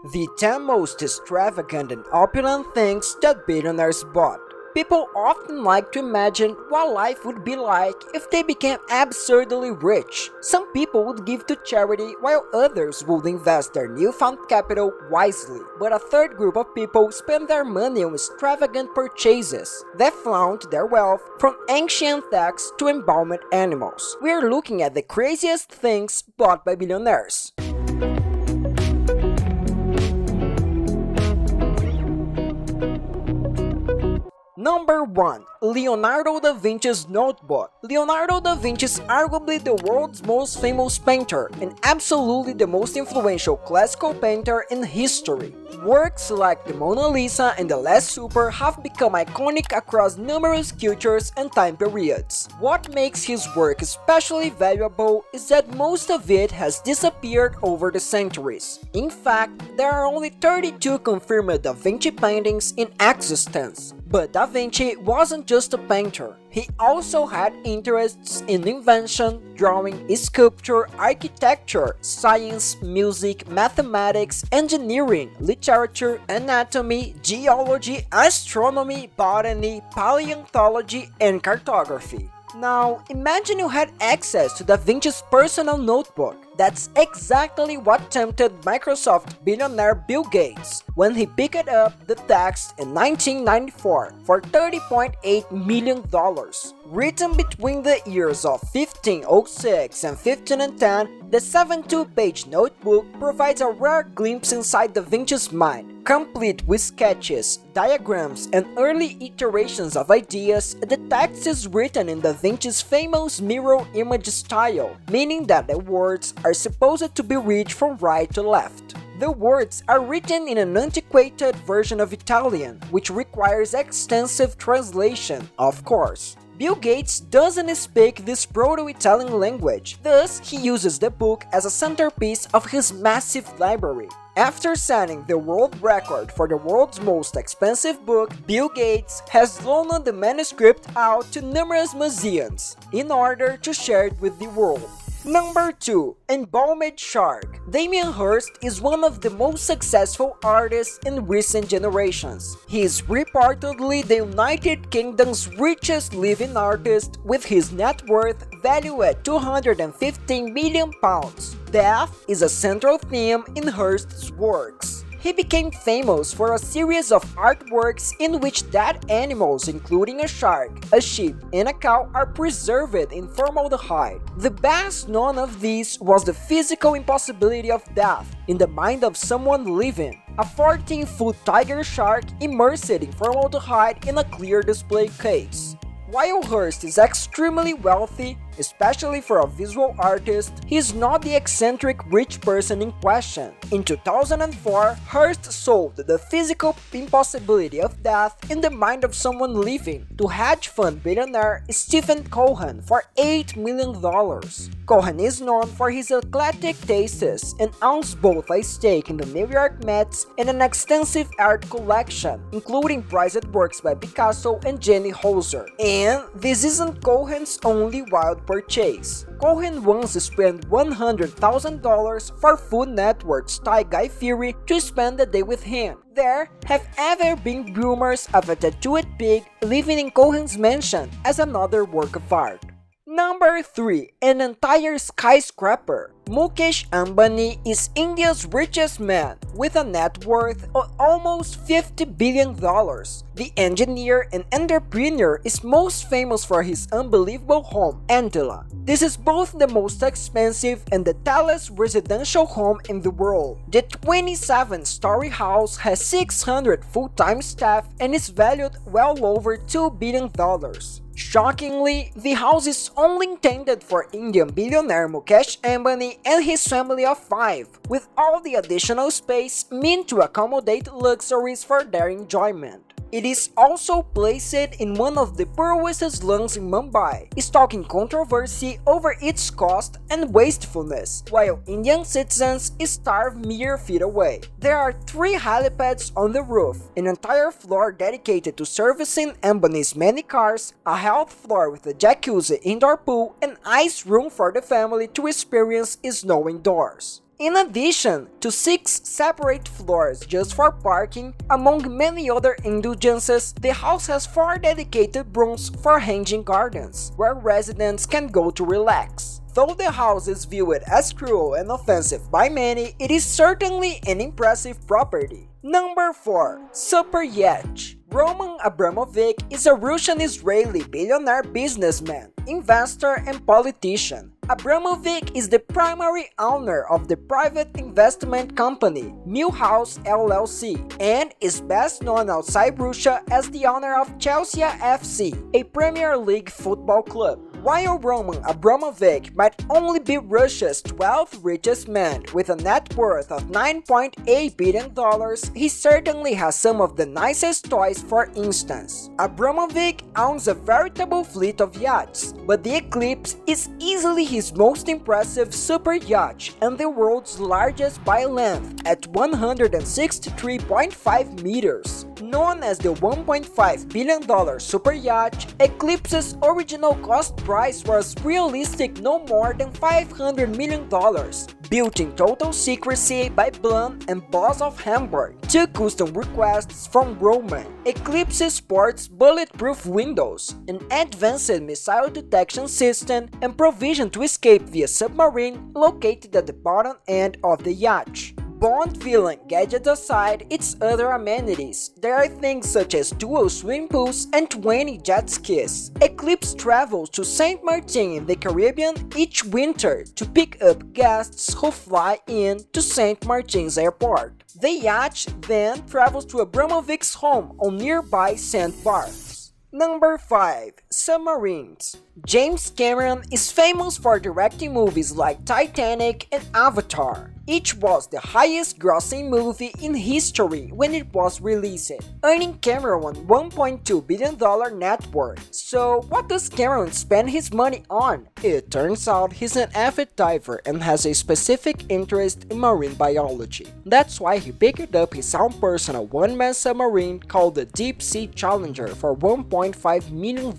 The 10 most extravagant and opulent things that billionaires bought. People often like to imagine what life would be like if they became absurdly rich. Some people would give to charity while others would invest their newfound capital wisely. But a third group of people spend their money on extravagant purchases that flaunt their wealth, from ancient texts to embalmed animals. We are looking at the craziest things bought by billionaires. Number 1. Leonardo da Vinci's Notebook. Leonardo da Vinci is arguably the world's most famous painter and absolutely the most influential classical painter in history. Works like the Mona Lisa and the Last Supper have become iconic across numerous cultures and time periods. What makes his work especially valuable is that most of it has disappeared over the centuries. In fact, there are only 32 confirmed Da Vinci paintings in existence. But Da Vinci wasn't just a painter. He also had interests in invention, drawing, sculpture, architecture, science, music, mathematics, engineering, literature, anatomy, geology, astronomy, botany, paleontology, and cartography. Now, imagine you had access to Da Vinci's personal notebook. That's exactly what tempted Microsoft billionaire Bill Gates when he picked up the text in 1994 for $30.8 million. Written between the years of 1506 and 1510, the 72-page notebook provides a rare glimpse inside Da Vinci's mind. Complete with sketches, diagrams, and early iterations of ideas, the text is written in Da Vinci's famous mirror image style, meaning that the words are supposed to be read from right to left. The words are written in an antiquated version of Italian, which requires extensive translation, of course. Bill Gates doesn't speak this Proto-Italian language, thus he uses the book as a centerpiece of his massive library. After setting the world record for the world's most expensive book, Bill Gates has loaned the manuscript out to numerous museums in order to share it with the world. Number 2. Embalmed Shark. Damien Hirst is one of the most successful artists in recent generations. He is reportedly the United Kingdom's richest living artist, with his net worth valued at £215 million. Death is a central theme in Hirst's works. He became famous for a series of artworks in which dead animals, including a shark, a sheep, and a cow, are preserved in formaldehyde. The best known of these was the physical impossibility of death in the mind of someone living. A 14-foot tiger shark immersed in formaldehyde in a clear display case. While Hirst is extremely wealthy, especially for a visual artist, he is not the eccentric rich person in question. In 2004, Hirst sold the physical impossibility of death in the mind of someone living to hedge fund billionaire Stephen Cohen for $8 million. Cohen is known for his eclectic tastes and owns both a stake in the New York Mets and an extensive art collection, including prized works by Picasso and Jenny Holzer. And this isn't Cohen's only wild purchase. Cohen once spent $100,000 for Food Network's star Guy Fieri to spend the day with him. There have ever been rumors of a tattooed pig living in Cohen's mansion as another work of art. Number 3. An entire skyscraper. Mukesh Ambani is India's richest man, with a net worth of almost $50 billion. The engineer and entrepreneur is most famous for his unbelievable home, Antila. This is both the most expensive and the tallest residential home in the world. The 27-story house has 600 full-time staff and is valued well over $2 billion. Shockingly, the house is only intended for Indian billionaire Mukesh Ambani and his family of 5, with all the additional space meant to accommodate luxuries for their enjoyment. It is also placed in one of the poorest slums in Mumbai, sparking controversy over its cost and wastefulness, while Indian citizens starve mere feet away. There are 3 helipads on the roof, an entire floor dedicated to servicing Ambani's many cars, a health floor with a jacuzzi indoor pool, and ice room for the family to experience snow indoors. In addition to 6 separate floors just for parking, among many other indulgences, the house has 4 dedicated rooms for hanging gardens, where residents can go to relax. Though the house is viewed as cruel and offensive by many, it is certainly an impressive property. Number 4. Super Yacht. Roman Abramovich is a Russian-Israeli billionaire businessman, investor, and politician. Abramovich is the primary owner of the private investment company Millhouse LLC and is best known outside Russia as the owner of Chelsea FC, a Premier League football club. While Roman Abramovich might only be Russia's 12th richest man with a net worth of $9.8 billion, he certainly has some of the nicest toys. For instance, Abramovich owns a veritable fleet of yachts, but the Eclipse is easily his most impressive super yacht and the world's largest by length at 163.5 meters. Known as the $1.5 billion super yacht, Eclipse's original cost price was realistic no more than $500 million, built in total secrecy by Blum and Boss of Hamburg, 2 custom requests from Roman. Eclipse sports bulletproof windows, an advanced missile detection system, and provision to escape via submarine located at the bottom end of the yacht. Bond villain gadgets aside its other amenities, there are things such as dual swimming pools and 20 jet skis. Eclipse travels to Saint Martin in the Caribbean each winter to pick up guests who fly in to Saint Martin's airport. The yacht then travels to Abramovich's home on nearby St. Barths. Number 5. Submarines. James Cameron is famous for directing movies like Titanic and Avatar. Each was the highest grossing movie in history when it was released, earning Cameron $1.2 billion net worth. So what does Cameron spend his money on? It turns out he's an avid diver and has a specific interest in marine biology. That's why he picked up his own personal one-man submarine called the Deep Sea Challenger for $1.5 million.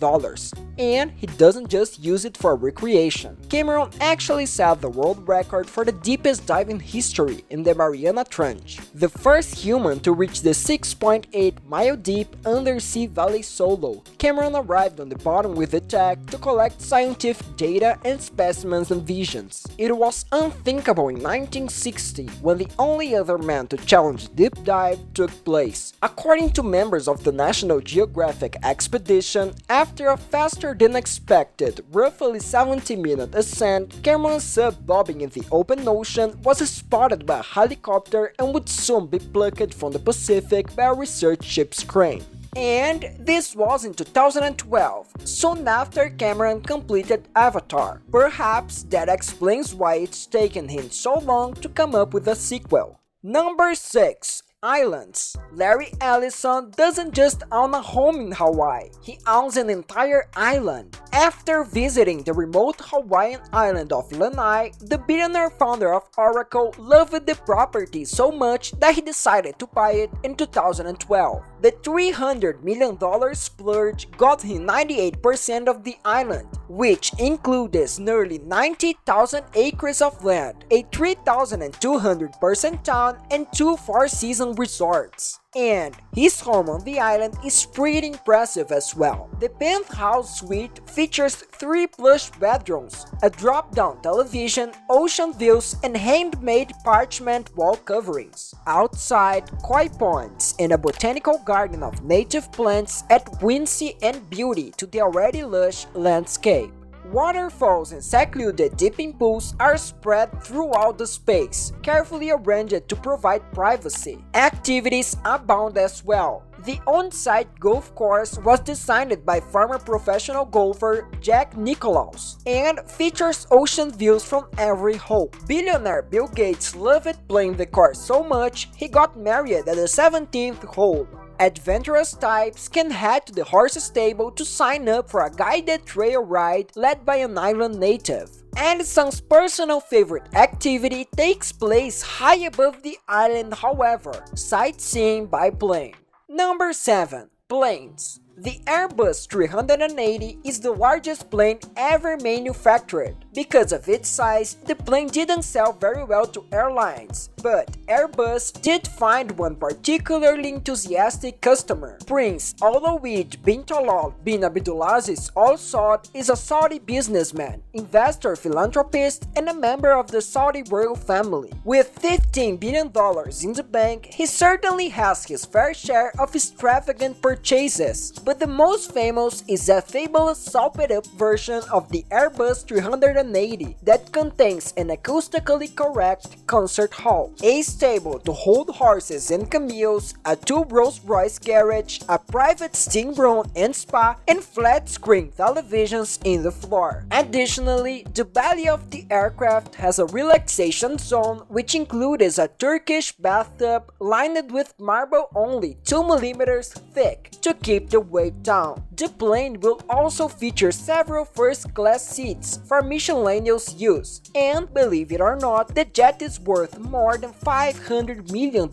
And he doesn't just use it for recreation. Cameron actually set the world record for the deepest dive in history in the Mariana Trench, the first human to reach the 6.8-mile deep undersea valley solo. Cameron arrived on the bottom with the tech to collect scientific data and specimens and visions. It was unthinkable in 1960 when the only other man to challenge deep dive took place. According to members of the National Geographic expedition, after a faster than expected, roughly 70-minute ascent, Cameron's sub bobbing in the open ocean was spotted by a helicopter and would soon be plucked from the Pacific by a research ship's crane. And this was in 2012, soon after Cameron completed Avatar. Perhaps that explains why it's taken him so long to come up with a sequel. Number 6. Islands. Larry Ellison doesn't just own a home in Hawaii, he owns an entire island. After visiting the remote Hawaiian island of Lanai, the billionaire founder of Oracle loved the property so much that he decided to buy it in 2012. The $300 million splurge got him 98% of the island, which includes nearly 90,000 acres of land, a 3,200-person town, and 2 four-season resorts. And his home on the island is pretty impressive as well. The penthouse suite features 3 plush bedrooms, a drop-down television, ocean views, and handmade parchment wall coverings. Outside, koi ponds and a botanical garden of native plants add whimsy and beauty to the already lush landscape. Waterfalls and secluded dipping pools are spread throughout the space, carefully arranged to provide privacy. Activities abound as well. The on-site golf course was designed by former professional golfer Jack Nicklaus and features ocean views from every hole. Billionaire Bill Gates loved playing the course so much he got married at the 17th hole. Adventurous types can head to the horse stable to sign up for a guided trail ride led by an island native. Edison's personal favorite activity takes place high above the island, however, sightseeing by plane. Number 7. Planes. The Airbus 380 is the largest plane ever manufactured. Because of its size, the plane didn't sell very well to airlines, but Airbus did find one particularly enthusiastic customer. Prince Alwaleed bin Talal bin Abdulaziz Al Saud is a Saudi businessman, investor, philanthropist, and a member of the Saudi royal family. With $15 billion in the bank, he certainly has his fair share of extravagant purchases, but the most famous is a fabulous souped-up version of the Airbus 380 that contains an acoustically correct concert hall, a stable to hold horses and camels, a 2 Rolls-Royce garage, a private steam room and spa, and flat-screen televisions in the floor. Additionally, the belly of the aircraft has a relaxation zone which includes a Turkish bathtub lined with marble only 2 mm thick to keep the weight down. The plane will also feature several first-class seats for miscellaneous use, and believe it or not, the jet is worth more than $500 million.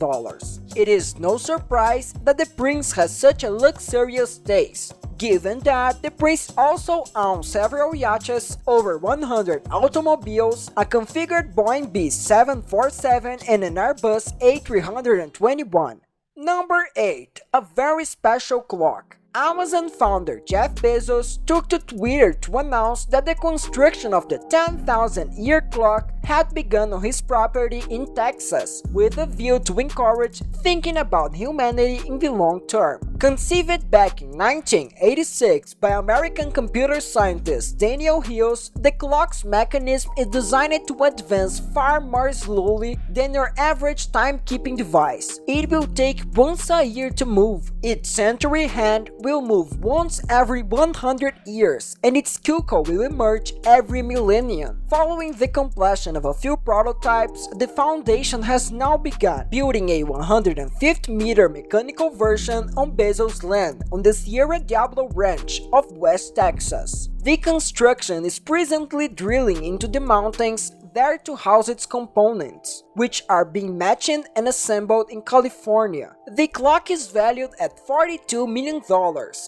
It is no surprise that the prince has such a luxurious taste, given that the prince also owns several yachts, over 100 automobiles, a configured Boeing B747 and an Airbus A321. Number 8. A very special clock. Amazon founder Jeff Bezos took to Twitter to announce that the construction of the 10,000-year clock had begun on his property in Texas, with a view to encourage thinking about humanity in the long term. Conceived back in 1986 by American computer scientist Daniel Hills, the clock's mechanism is designed to advance far more slowly than your average timekeeping device. It will take once a year to move. Its century hand will move once every 100 years, and its cuckoo will emerge every millennium. Following the completion of a few prototypes, the foundation has now begun building a 150-meter mechanical version on Bezos' land on the Sierra Diablo Ranch of West Texas. The construction is presently drilling into the mountains there to house its components, which are being matched and assembled in California. The clock is valued at $42 million,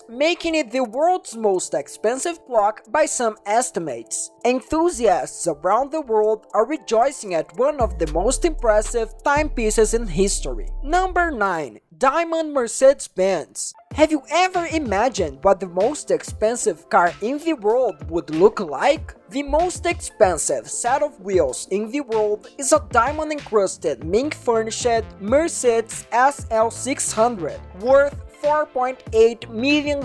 making it the world's most expensive clock by some estimates. Enthusiasts around the world are rejoicing at one of the most impressive timepieces in history. Number 9. Diamond Mercedes-Benz. Have you ever imagined what the most expensive car in the world would look like? The most expensive set of wheels in the world is a diamond-encrusted mink-furnished Mercedes SL600, worth $4.8 million.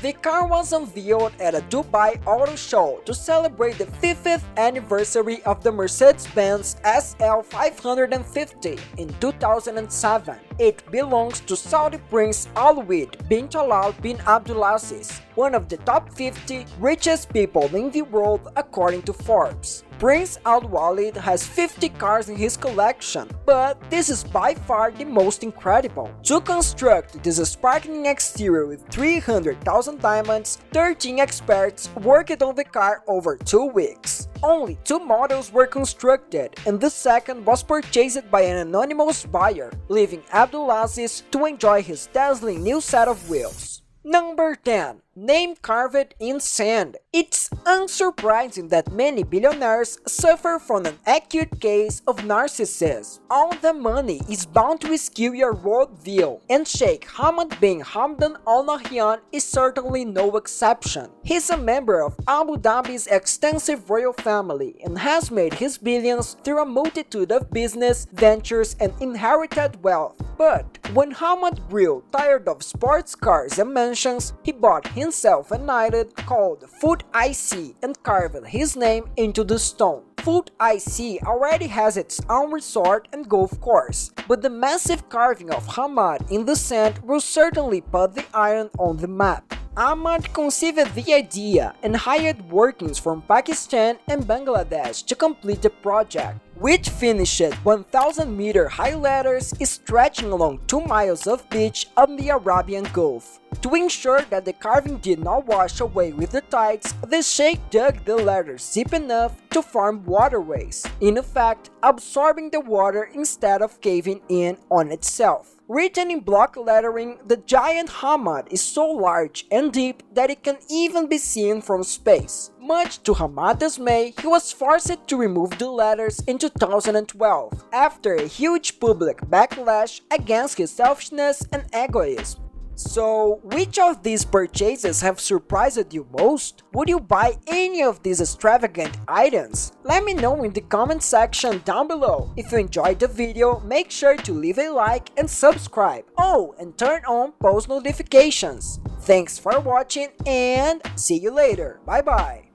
The car was unveiled at a Dubai Auto Show to celebrate the 50th anniversary of the Mercedes-Benz SL550 in 2007. It belongs to Saudi Prince Alwaleed bin Talal bin Abdulaziz, one of the top 50 richest people in the world according to Forbes. Prince Alwaleed has 50 cars in his collection, but this is by far the most incredible. To construct this sparkling exterior with 300,000 diamonds, 13 experts worked on the car over 2 weeks. Only 2 models were constructed, and the second was purchased by an anonymous buyer, leaving Abdulaziz to enjoy his dazzling new set of wheels. Number 10. Name carved in sand. It's unsurprising that many billionaires suffer from an acute case of narcissism. All the money is bound to skew your worldview, and Sheikh Hamad bin Hamdan Al Nahyan is certainly no exception. He's a member of Abu Dhabi's extensive royal family and has made his billions through a multitude of business ventures and inherited wealth. But when Hamad grew tired of sports cars and mansions, he bought himself an island called Foot IC and carved his name into the stone. Foot IC already has its own resort and golf course, but the massive carving of Hamad in the sand will certainly put the island on the map. Ahmad conceived the idea and hired workers from Pakistan and Bangladesh to complete the project, which finished 1,000-meter high ladders stretching along 2 miles of beach on the Arabian Gulf. To ensure that the carving did not wash away with the tides, the sheikh dug the ladders deep enough to form waterways, in effect absorbing the water instead of caving in on itself. Written in block lettering, the giant Hamad is so large and deep that it can even be seen from space. Much to Hamada's dismay, he was forced to remove the letters in 2012 after a huge public backlash against his selfishness and egoism. So, which of these purchases have surprised you most? Would you buy any of these extravagant items? Let me know in the comment section down below. If you enjoyed the video, make sure to leave a like and subscribe. Oh, and turn on post notifications. Thanks for watching and see you later. Bye bye.